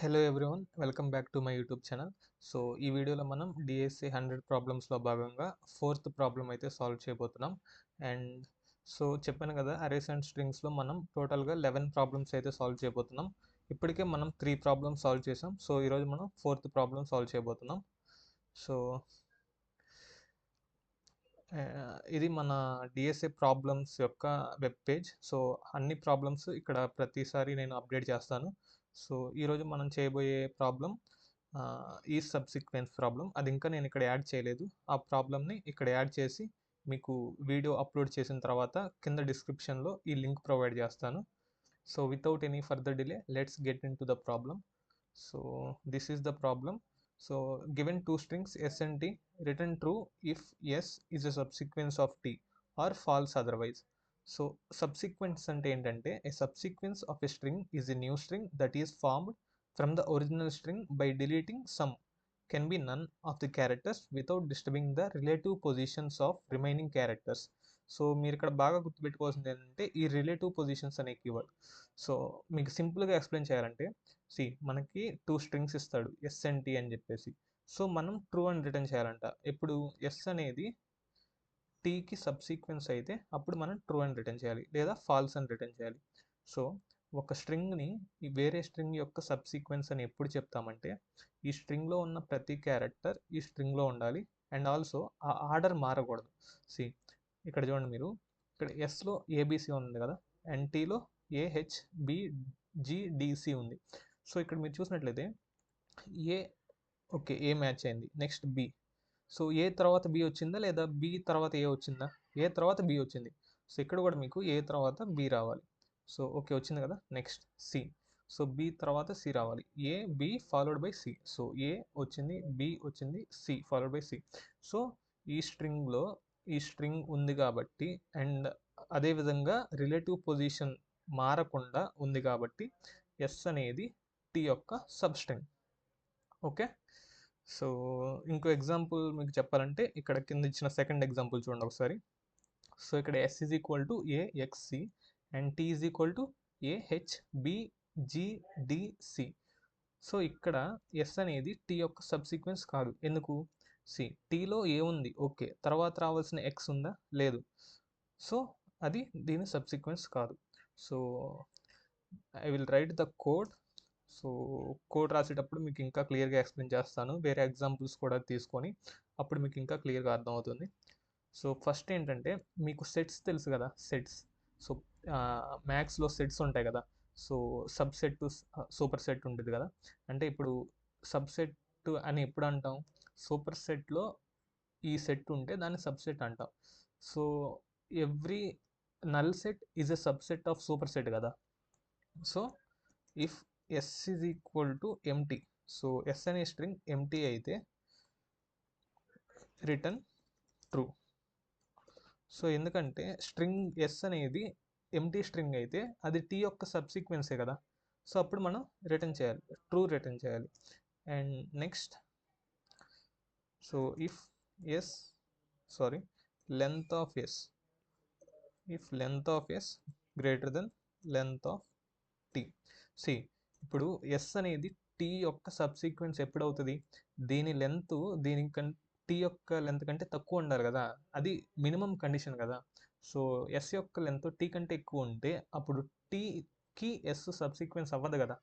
Hello everyone, welcome back to my YouTube channel. So ఈ వీడియోలో మనం డిఎస్సి 100 ప్రాబ్లమ్స్లో భాగంగా ఫోర్త్ ప్రాబ్లం అయితే సాల్వ్ చేయబోతున్నాం. అండ్ చెప్పాను కదా, అరేస్ అండ్ స్ట్రింగ్స్లో మనం టోటల్గా 11 ప్రాబ్లమ్స్ అయితే సాల్వ్ చేయబోతున్నాం. ఇప్పటికే మనం 3 ప్రాబ్లమ్స్ సాల్వ్ చేసాం. సో ఈరోజు మనం ఫోర్త్ ప్రాబ్లం సాల్వ్ చేయబోతున్నాం. సో ఇది మన డిఎస్ఏ ప్రాబ్లమ్స్ యొక్క వెబ్ పేజ్. సో అన్ని ప్రాబ్లమ్స్ ఇక్కడ ప్రతిసారి నేను అప్డేట్ చేస్తాను. సో ఈరోజు మనం చేయబోయే ప్రాబ్లం ఈ సబ్సిక్వెన్స్ ప్రాబ్లం. అది ఇంకా నేను ఇక్కడ యాడ్ చేయలేదు. ఆ ప్రాబ్లమ్ని ఇక్కడ యాడ్ చేసి మీకు వీడియో అప్లోడ్ చేసిన తర్వాత కింద డిస్క్రిప్షన్లో ఈ లింక్ ప్రొవైడ్ చేస్తాను. So without any further delay, let's get in to the problem. So this is the problem. So given two strings s and t, return true if s is a subsequence of t or false otherwise. So subsequence ante entante, a subsequence of a string is a new string that is formed from the original string by deleting some, can be none of the characters without disturbing the relative positions of remaining characters. So మీరు ఇక్కడ బాగా గుర్తుపెట్టుకోవాల్సింది ఏంటంటే ఈ relative positions అనే keyword. So మీకు సింపుల్గా explain చేయాలంటే, మనకి 2 స్ట్రింగ్స్ ఇస్తాడు, ఎస్ అండ్ టీ అని చెప్పేసి. సో మనం ట్రూ అని రిటర్న్ చేయాలంట. ఇప్పుడు ఎస్ అనేది టీకి సబ్సీక్వెన్స్ అయితే అప్పుడు మనం ట్రూ అని రిటర్న్ చేయాలి, లేదా ఫాల్స్ అని రిటర్న్ చేయాలి. సో ఒక స్ట్రింగ్ని వేరే స్ట్రింగ్ యొక్క సబ్సీక్వెన్స్ అని ఎప్పుడు చెప్తామంటే, ఈ స్ట్రింగ్లో ఉన్న ప్రతి క్యారెక్టర్ ఈ స్ట్రింగ్లో ఉండాలి అండ్ ఆల్సో ఆ ఆర్డర్ మారకూడదు. సి ఇక్కడ చూడండి, మీరు ఇక్కడ ఎస్లో ఏబిసి ఉంది కదా, అండ్ టీలో ఏహెచ్బిజిడిసి ఉంది. సో ఇక్కడ మీరు చూసినట్లయితే ఏ, ఓకే, ఏ మ్యాచ్ అయింది. Next B. సో ఏ తర్వాత బి వచ్చిందా, లేదా బి తర్వాత ఏ వచ్చిందా? ఏ తర్వాత బి వచ్చింది. సో ఇక్కడ కూడా మీకు ఏ తర్వాత బి రావాలి. సో ఓకే, వచ్చింది కదా. Next C. సో బి తర్వాత సి రావాలి. A B followed by C. So A వచ్చింది, బి వచ్చింది, C followed by C. So ఈ స్ట్రింగ్లో ఈ స్ట్రింగ్ ఉంది కాబట్టి, అండ్ అదేవిధంగా రిలేటివ్ పొజిషన్ మారకుండా ఉంది కాబట్టి ఎస్ అనేది టీ యొక్క సబ్ స్ట్రింగ్. ఓకే. సో ఇంకో ఎగ్జాంపుల్ మీకు చెప్పాలంటే, ఇక్కడ కింద ఇచ్చిన సెకండ్ ఎగ్జాంపుల్ చూడండి ఒకసారి. సో ఇక్కడ S is equal to AXC and T is equal to AHBGDC. So ఇక్కడ ఎస్ అనేది టీ యొక్క సబ్సీక్వెన్స్ కాదు. ఎందుకు? టీలో ఏ ఉంది, ఓకే, తర్వాత రావాల్సిన ఎక్స్ ఉందా? లేదు. సో అది దీని సబ్సీక్వెన్స్ కాదు. So I will write the code. So code రాసేటప్పుడు మీకు ఇంకా క్లియర్గా ఎక్స్ప్లెయిన్ చేస్తాను, వేరే ఎగ్జాంపుల్స్ కూడా తీసుకొని. అప్పుడు మీకు ఇంకా క్లియర్గా అర్థమవుతుంది. సో ఫస్ట్ ఏంటంటే, మీకు సెట్స్ తెలుసు కదా, సెట్స్. సో మ్యాథ్స్లో సెట్స్ ఉంటాయి కదా. So subset to super set ఉంటుంది కదా. అంటే ఇప్పుడు సబ్సెట్ అని ఎప్పుడు అంటాం? సూపర్ సెట్లో ఈ సెట్ ఉంటే దాన్ని సబ్సెట్ అంటాం. So every null set is a subset of super set కదా. So if S is equal to empty, so S అనే స్ట్రింగ్ ఎంటీ అయితే రిటర్న్ ట్రూ. సో ఎందుకంటే స్ట్రింగ్ ఎస్ అనేది ఎంటీ స్ట్రింగ్ అయితే అది టీ యొక్క సబ్సీక్వెన్సే కదా. సో అప్పుడు మనం రిటర్న్ చేయాలి, ట్రూ రిటర్న్ చేయాలి. And next, so if S sorry length of S, if length of S greater than length of T. ఇప్పుడు ఎస్ అనేది టీ యొక్క సబ్సీక్వెన్స్ ఎప్పుడవుతుంది? దీని లెంత్ టీ యొక్క లెంత్ కంటే తక్కువ ఉండాలి కదా. అది మినిమం కండిషన్ కదా. సో ఎస్ యొక్క లెంత్ టీ కంటే ఎక్కువ ఉంటే అప్పుడు టీకి ఎస్ సబ్సీక్వెన్స్ అవ్వదు కదా.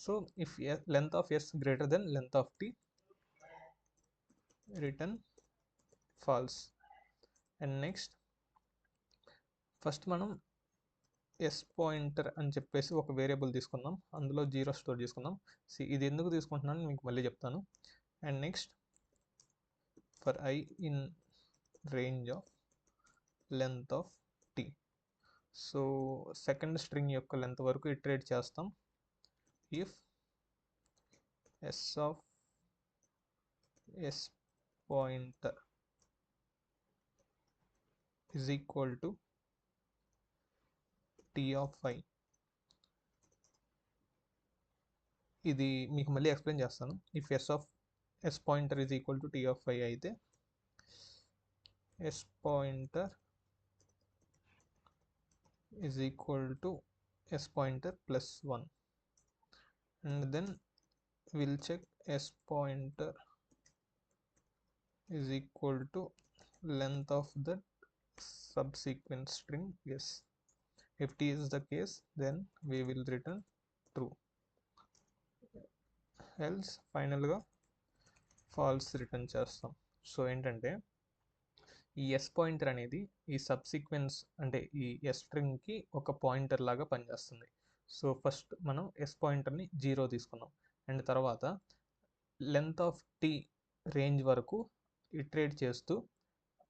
So if length of S greater than length of T, return false. And next, first మనం ఎస్ పాయింటర్ అని చెప్పేసి ఒక వేరియబుల్ తీసుకుందాం, అందులో జీరో స్టోర్ చేసుకుందాం. ఇది ఎందుకు తీసుకుంటున్నాను మీకు మళ్ళీ చెప్తాను. And next, for I in range of length of T. So second string యొక్క లెంత్ వరకు ఇటరేట్ చేస్తాం. If S of S pointer is equal to T of I. ఇది మీకు మళ్ళీ ఎక్స్ప్లెయిన్ చేస్తాను. If S pointer is equal to T of I అయితే S pointer is equal to S pointer plus 1 and then we'll check s pointer is equal to length of the subsequent string. Yes, if t is the case, then we will return true, else final గా false return చేస్తాం. So ఏంటంటే ఈ yes pointer అనేది ఈ సబ్సీక్వెన్స్ అంటే ఈ yes స్ట్రింగ్కి ఒక pointer లాగా పనిచేస్తుంది. సో ఫస్ట్ మనం ఎస్ పాయింటర్ని 0 తీసుకున్నాం, అండ్ తర్వాత లెంత్ ఆఫ్ టీ రేంజ్ వరకు ఇటరేట్ చేస్తూ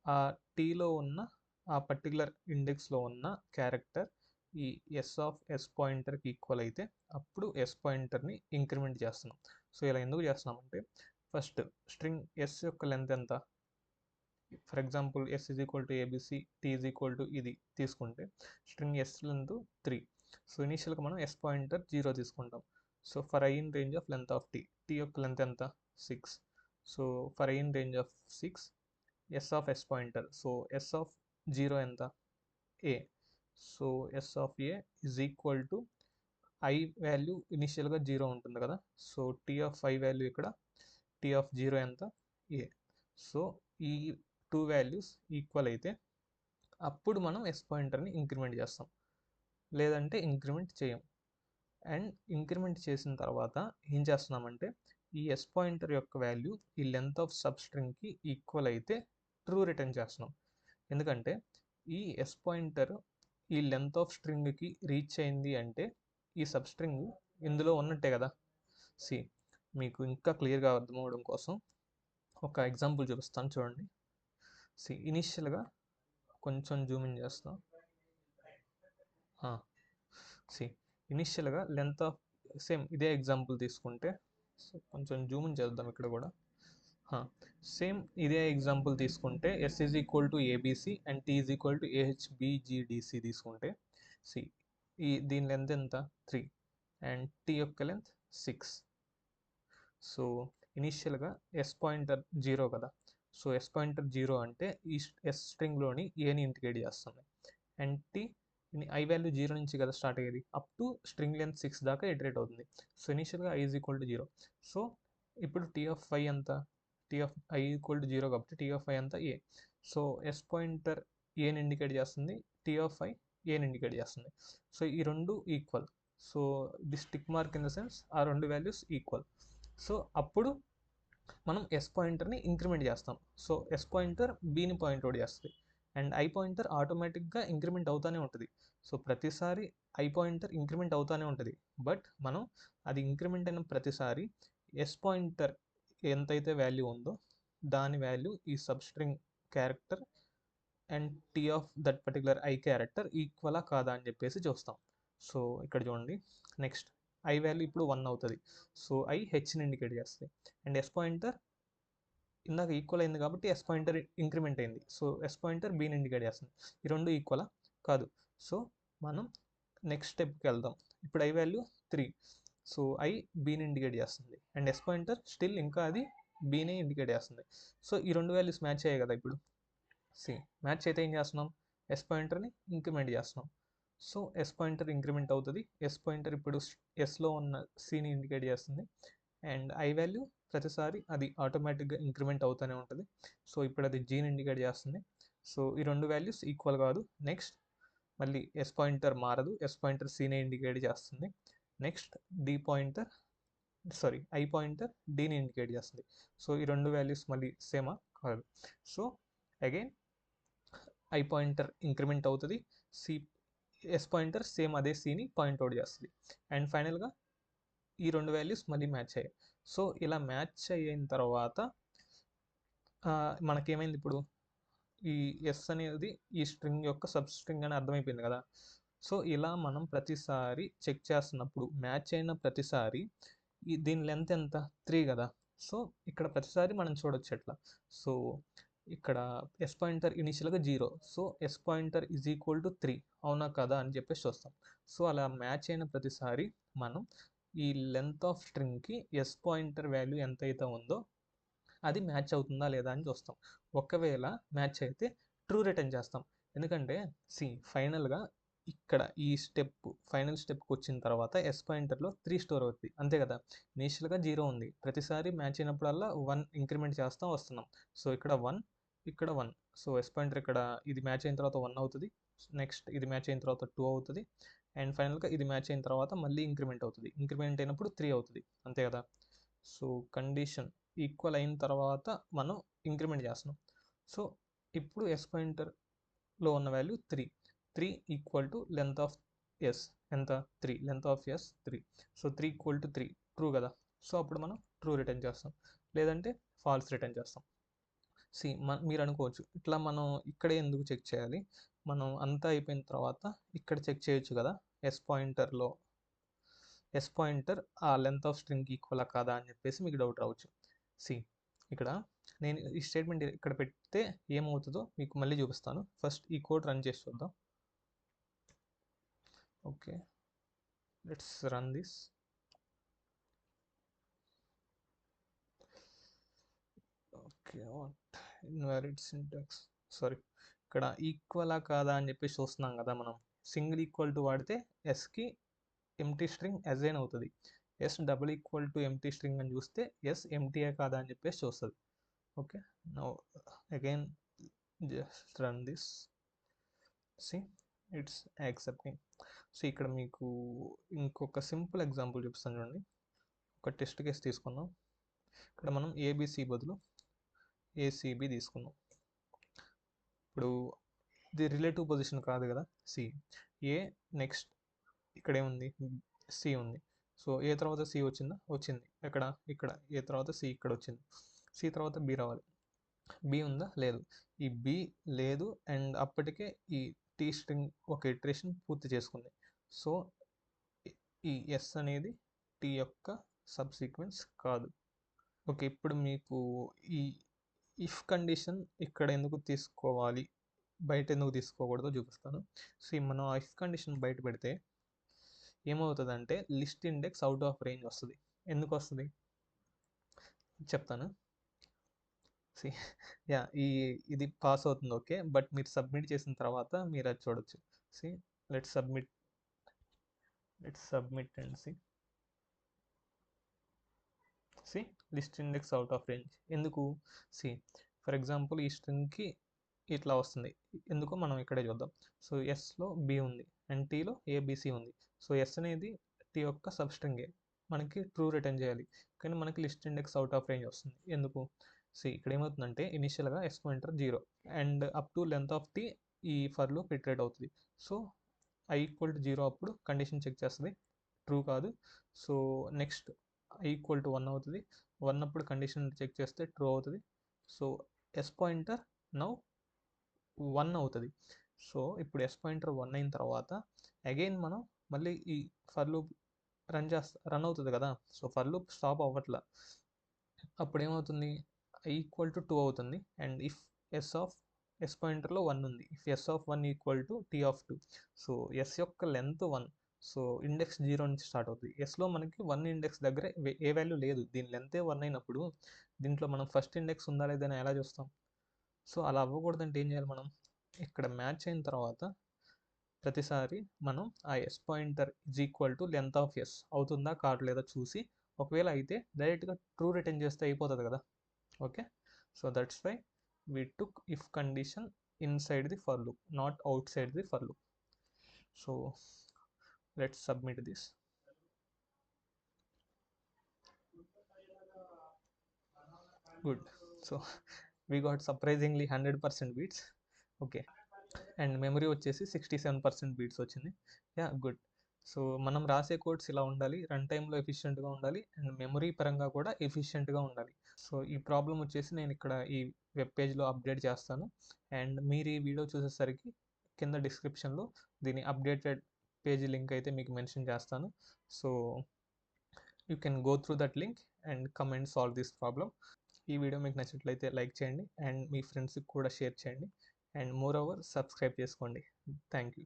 ఆ టీలో ఉన్న ఆ పర్టికులర్ ఇండెక్స్లో ఉన్న క్యారెక్టర్ ఈ ఎస్ పాయింటర్కి ఈక్వల్ అయితే అప్పుడు ఎస్ పాయింటర్ని ఇంక్రిమెంట్ చేస్తున్నాం. సో ఇలా ఎందుకు చేస్తున్నామంటే ఫస్ట్ స్ట్రింగ్ ఎస్ యొక్క లెంత్ ఎంత, for example S is equal to ABC, T is equal to ఇది తీసుకుంటే స్ట్రింగ్ ఎస్ లెంత్ 3. సో ఇనీషియల్గా మనం ఎస్ పాయింటర్ 0 తీసుకుంటాం. So for I in range of length of T యొక్క లెంత్ ఎంత 6. So for I in range of 6 S of S pointer, so S of 0 ఎంత A. So S of A is equal to I value ఇనిషియల్గా 0 ఉంటుంది కదా, so T of I value ఇక్కడ T of 0 ఎంత A. So ఈ 2 values equal అయితే అప్పుడు మనం ఎస్ పాయింటర్ని ఇంక్రిమెంట్ చేస్తాం, లేదంటే ఇంక్రిమెంట్ చేయం. అండ్ ఇంక్రిమెంట్ చేసిన తర్వాత ఏం చేస్తున్నామంటే ఈ ఎస్ పాయింటర్ యొక్క వాల్యూ ఈ లెంత్ ఆఫ్ సబ్ స్ట్రింగ్కి ఈక్వల్ అయితే ట్రూ రిటర్న్ చేస్తున్నాం. ఎందుకంటే ఈ ఎస్ పాయింటర్ ఈ లెంత్ ఆఫ్ స్ట్రింగ్కి రీచ్ అయింది అంటే ఈ సబ్ స్ట్రింగ్ ఇందులో ఉన్నట్టే కదా. సి మీకు ఇంకా క్లియర్గా అర్థమవడం కోసం ఒక ఎగ్జాంపుల్ చూపిస్తాను చూడండి. సి ఇనీషియల్గా కొంచెం జూమ్ ఇన్ చేస్తాం. సి ఇనీషియల్గా లెంత్ ఆఫ్ సేమ్ ఇదే ఎగ్జాంపుల్ తీసుకుంటే, సో కొంచెం జూమ్ ఇన్ చేద్దాం ఇక్కడ కూడా. సేమ్ ఇదే ఎగ్జాంపుల్ తీసుకుంటే S is equal to ABC and T is equal to AHBGDC తీసుకుంటే సి దీని లెంత్ ఎంత 3 అండ్ టీ యొక్క లెంత్ 6. సో ఇనీషియల్గా ఎస్ పాయింటర్ 0 కదా, సో ఎస్ పాయింటర్ 0 అంటే ఈ ఎస్ స్ట్రింగ్లోని ఏని ఇండికేట్ చేస్తుంది, అండ్ టీ ఐ వాల్యూ 0 నుంచి కదా స్టార్ట్ అయ్యేది, అప్ టు స్ట్రింగ్ లెంత్ 6 దాకా ఇటరేట్ అవుతుంది. సో ఇనీషియల్గా I is equal to 0. So ఇప్పుడు టీ ఆఫ్ ఐ ఎంత, T of I equal to 0 కాబట్టి టీ ఆఫ్ ఐ అంతా ఏ. సో ఎస్ పాయింటర్ ఏని ఇండికేట్ చేస్తుంది, టీ ఆఫ్ ఐ ఏని ఇండికేట్ చేస్తుంది. సో ఈ రెండు equal. So this tick mark in the sense ఆ రెండు వాల్యూస్ ఈక్వల్. సో అప్పుడు మనం ఎస్ పాయింటర్ని ఇంక్రిమెంట్ చేస్తాం. సో ఎస్ పాయింటర్ బీని పాయింట్ అవుట్ చేస్తుంది, అండ్ ఐ పాయింటర్ ఆటోమేటిక్గా ఇంక్రిమెంట్ అవుతూనే ఉంటుంది. సో ప్రతిసారి ఐ పాయింటర్ ఇంక్రిమెంట్ అవుతూనే ఉంటుంది, బట్ మనం అది ఇంక్రిమెంట్ అయిన ప్రతిసారి ఎస్ పాయింటర్ ఎంతైతే వాల్యూ ఉందో దాని వాల్యూ ఈ substring character and T of that particular I character ఈక్వలా కాదా అని చెప్పేసి చూస్తాం. సో ఇక్కడ చూడండి, నెక్స్ట్ ఐ వాల్యూ ఇప్పుడు 1 అవుతుంది, సో ఐ హెచ్ని ఇండికేట్ చేస్తుంది, అండ్ ఎస్ పాయింటర్ ఇందాక ఈక్వల్ అయింది కాబట్టి ఎస్ పాయింటర్ ఇంక్రిమెంట్ అయింది, సో ఎస్ పాయింటర్ బీని ఇండికేట్ చేస్తుంది. ఈ రెండు ఈక్వలా కాదు. సో మనం నెక్స్ట్ స్టెప్కి వెళ్దాం. ఇప్పుడు ఐ వాల్యూ 3, సో ఐ బీని ఇండికేట్ చేస్తుంది, అండ్ ఎస్ పాయింటర్ స్టిల్ ఇంకా అది బీని ఇండికేట్ చేస్తుంది. సో ఈ రెండు వాల్యూస్ మ్యాచ్ అయ్యాయి కదా. ఇప్పుడు సి మ్యాచ్ అయితే ఏం చేస్తున్నాం, ఎస్ పాయింటర్ని ఇంక్రిమెంట్ చేస్తున్నాం. సో ఎస్ పాయింటర్ ఇంక్రిమెంట్ అవుతుంది, ఎస్ పాయింటర్ ఇప్పుడు ఎస్లో ఉన్న సిని ఇండికేట్ చేస్తుంది, అండ్ ఐ వాల్యూ ప్రతిసారి అది ఆటోమేటిక్గా ఇంక్రిమెంట్ అవుతూనే ఉంటుంది. సో ఇప్పుడు అది జీని ఇండికేట్ చేస్తుంది. సో ఈ రెండు వాల్యూస్ ఈక్వల్ కాదు. నెక్స్ట్ మళ్ళీ ఎస్ పాయింటర్ మారదు, ఎస్ పాయింటర్ సిని ఇండికేట్ చేస్తుంది. నెక్స్ట్ ఐ పాయింటర్ డీని ఇండికేట్ చేస్తుంది. సో ఈ రెండు వాల్యూస్ మళ్ళీ సేమా కాదు. So again I pointer increment అవుతుంది, ఎస్ పాయింటర్ సేమ్ అదే సిని పాయింట్అవుట్ చేస్తుంది, అండ్ ఫైనల్గా ఈ రెండు వాల్యూస్ మళ్ళీ మ్యాచ్ అయ్యాయి. సో ఇలా మ్యాచ్ అయిన తర్వాత మనకేమైంది, ఇప్పుడు ఈ ఎస్ అనేది ఈ స్ట్రింగ్ యొక్క సబ్ స్ట్రింగ్ అని అర్థమైపోయింది కదా. సో ఇలా మనం ప్రతిసారి చెక్ చేస్తున్నప్పుడు మ్యాచ్ అయిన ప్రతిసారి దీని లెంత్ ఎంత 3 కదా. సో ఇక్కడ ప్రతిసారి మనం చూడొచ్చు ఎట్లా. సో ఇక్కడ ఎస్ పాయింటర్ ఇనిషియల్గా 0, so S pointer is equal to 3 అవునా కదా అని చెప్పేసి చూస్తాం. సో అలా మ్యాచ్ అయిన ప్రతిసారి మనం ఈ లెంత్ ఆఫ్ స్ట్రింగ్కి ఎస్ పాయింటర్ వాల్యూ ఎంతైతే ఉందో అది మ్యాచ్ అవుతుందా లేదా అని చూస్తాం. ఒకవేళ మ్యాచ్ అయితే ట్రూ రిటర్న్ చేస్తాం, ఎందుకంటే ఫైనల్గా ఇక్కడ ఈ ఫైనల్ స్టెప్కి వచ్చిన తర్వాత ఎస్ పాయింటర్లో 3 స్టోర్ అవుతుంది అంతే కదా. ఇనీషియల్గా 0 ఉంది, ప్రతిసారి మ్యాచ్ అయినప్పుడల్లా 1 ఇంక్రిమెంట్ చేస్తూ వస్తున్నాం. సో ఇక్కడ 1, ఇక్కడ 1. సో ఎస్ పాయింటర్ ఇక్కడ ఇది మ్యాచ్ అయిన తర్వాత 1 అవుతుంది, నెక్స్ట్ ఇది మ్యాచ్ అయిన తర్వాత 2 అవుతుంది, అండ్ ఫైనల్గా ఇది మ్యాచ్ అయిన తర్వాత మళ్ళీ ఇంక్రిమెంట్ అవుతుంది. ఇంక్రిమెంట్ అయినప్పుడు 3 అవుతుంది అంతే కదా. సో కండిషన్ ఈక్వల్ అయిన తర్వాత మనం ఇంక్రిమెంట్ చేస్తున్నాం. సో ఇప్పుడు ఎస్ పాయింటర్లో ఉన్న value 3 equal to length of S ఎంత 3, length of S 3. So 3 equal to 3 true కదా. సో అప్పుడు మనం ట్రూ రిటర్న్ చేస్తాం, లేదంటే ఫాల్స్ రిటర్న్ చేస్తాం. మీరు అనుకోవచ్చు ఇట్లా మనం ఇక్కడే ఎందుకు చెక్ చేయాలి, మనం అంతా అయిపోయిన తర్వాత ఇక్కడ చెక్ చేయొచ్చు కదా. ఎస్ పాయింటర్ ఆ లెంత్ ఆఫ్ స్ట్రింగ్ ఈక్వల్ కాదా అని చెప్పేసి మీకు డౌట్ రావచ్చు. ఇక్కడ నేను ఈ స్టేట్మెంట్ ఇక్కడ పెడితే ఏమవుతుందో మీకు మళ్ళీ చూపిస్తాను. ఫస్ట్ ఈ కోడ్ రన్ చేసి చూద్దాం. Okay, let's run this. Okay, what invalid syntax, sorry. ఇక్కడ ఈక్వలా కాదా అని చెప్పేసి చూస్తున్నాం కదా. మనం సింగిల్ ఈక్వల్ టు వాడితే ఎస్కి ఎంటీ స్ట్రింగ్ అజైన్ అవుతుంది, S double equal to empty string అని చూస్తే ఎస్ ఎంటీఏ కాదా అని చెప్పేసి చూస్తుంది. Okay, now again just run this. It's accepting. So ఇక్కడ మీకు ఇంకొక సింపుల్ ఎగ్జాంపుల్ చూపిస్తాను చూడండి. ఒక టెస్ట్ కేస్ తీసుకుందాం. ఇక్కడ మనం ఏబిసి బదులు ఏసీబీ తీసుకుందాం. ఇప్పుడు ఇది రిలేటివ్ పొజిషన్ కాదు కదా. ఏ నెక్స్ట్ ఇక్కడ ఏముంది, సి ఉంది. సో ఏ తర్వాత సి వచ్చింది ఇక్కడ ఏ తర్వాత సి ఇక్కడ వచ్చింది. సి తర్వాత బి రావాలి. బి ఉందా, లేదు. ఈ బి లేదు, అండ్ అప్పటికే ఈ టీ స్ట్రింగ్ ఒక ఇటరేషన్ పూర్తి చేసుకుంది. సో ఈ ఎస్ అనేది టీ యొక్క సబ్సీక్వెన్స్ కాదు. ఓకే, ఇప్పుడు మీకు ఈ ఇఫ్ కండిషన్ ఇక్కడ ఎందుకు తీసుకోవాలి, బయట ఎందుకు తీసుకోకూడదో చూపిస్తాను. మనం ఆ ఇఫ్ కండిషన్ బయట పెడితే ఏమవుతుందంటే list index out of range వస్తుంది. ఎందుకు వస్తుంది చెప్తాను. ఇది పాస్ అవుతుంది, ఓకే. బట్ మీరు సబ్మిట్ చేసిన తర్వాత మీరు అది చూడొచ్చు. Let's submit and list index out of range ఎందుకు. ఫర్ ఎగ్జాంపుల్ ఈ స్ట్రింగ్కి ఇట్లా వస్తుంది, ఎందుకో మనం ఇక్కడే చూద్దాం. సో ఎస్లో బి ఉంది అండ్ టీలో ఏబిసి ఉంది. సో ఎస్ అనేది టీ యొక్క సబ్ స్ట్రింగే, మనకి ట్రూ రిటర్న్ చేయాలి, కానీ మనకి list index out of range వస్తుంది. ఎందుకు. ఇక్కడ ఏమవుతుందంటే ఇనిషియల్గా S pointer 0 and up to length of T ఈ ఫర్ లూప్ ఇటరేట్ అవుతుంది. సో ఐ ఈక్వల్ టు 0 అప్పుడు కండిషన్ చెక్ చేస్తుంది, ట్రూ కాదు. So next I equal to 1 అవుతుంది, 1 అప్పుడు కండిషన్ చెక్ చేస్తే ట్రూ అవుతుంది. సో ఎస్ పాయింటర్ నౌ 1 అవుతుంది. సో ఇప్పుడు ఎస్ పాయింటర్ 1 అయిన తర్వాత అగైన్ మనం మళ్ళీ ఈ ఫర్ లూప్ రన్ అవుతుంది కదా. సో ఫర్ లూప్ స్టాప్ అవ్వట్లా. అప్పుడు ఏమవుతుంది, ఐ ఈక్వల్ టు 2 అవుతుంది, అండ్ ఇఫ్ ఎస్ పాయింటర్లో 1 ఉంది, if S of 1 equal to T of 2. So S యొక్క లెంత్ 1, సో ఇండెక్స్ 0 నుంచి స్టార్ట్ అవుతుంది. ఎస్లో మనకి 1 ఇండెక్స్ దగ్గర ఏ వాల్యూ లేదు, దీని లెంతే 1 అయినప్పుడు దీంట్లో మనం ఫస్ట్ ఇండెక్స్ ఉందా లేదని ఎలా చూస్తాం. సో అలా అవ్వకూడదంటే ఏం చేయాలి, మనం ఇక్కడ మ్యాచ్ అయిన తర్వాత ప్రతిసారి మనం ఆ S pointer is equal to length of S అవుతుందా కావట్లేదా చూసి, ఒకవేళ అయితే డైరెక్ట్గా ట్రూ రిటర్న్ చేస్తే అయిపోతుంది కదా. Okay, so that's why we took if condition inside the for loop, not outside the for loop. So let's submit this. Good. So we got surprisingly 100% beats. Okay, and memory వచ్చేసి 67% beats వచ్చింది. Good. So మనం రాసే codes ఇలా ఉండాలి, run టైంలో ఎఫిషియెంట్గా ఉండాలి, and memory పరంగా కూడా ఎఫిషియెంట్గా ఉండాలి. సో ఈ ప్రాబ్లం వచ్చేసి నేను ఇక్కడ ఈ వెబ్ పేజ్లో అప్డేట్ చేస్తాను, అండ్ మీరు ఈ వీడియో చూసేసరికి కింద డిస్క్రిప్షన్లో దీని అప్డేటెడ్ పేజ్ లింక్ అయితే మీకు మెన్షన్ చేస్తాను. So you can go through that link and come and solve this problem. ఈ వీడియో మీకు నచ్చినట్లయితే లైక్ చేయండి, అండ్ మీ ఫ్రెండ్స్కి కూడా షేర్ చేయండి, అండ్ మోర్ ఓవర్ సబ్స్క్రైబ్ చేసుకోండి. Thank you.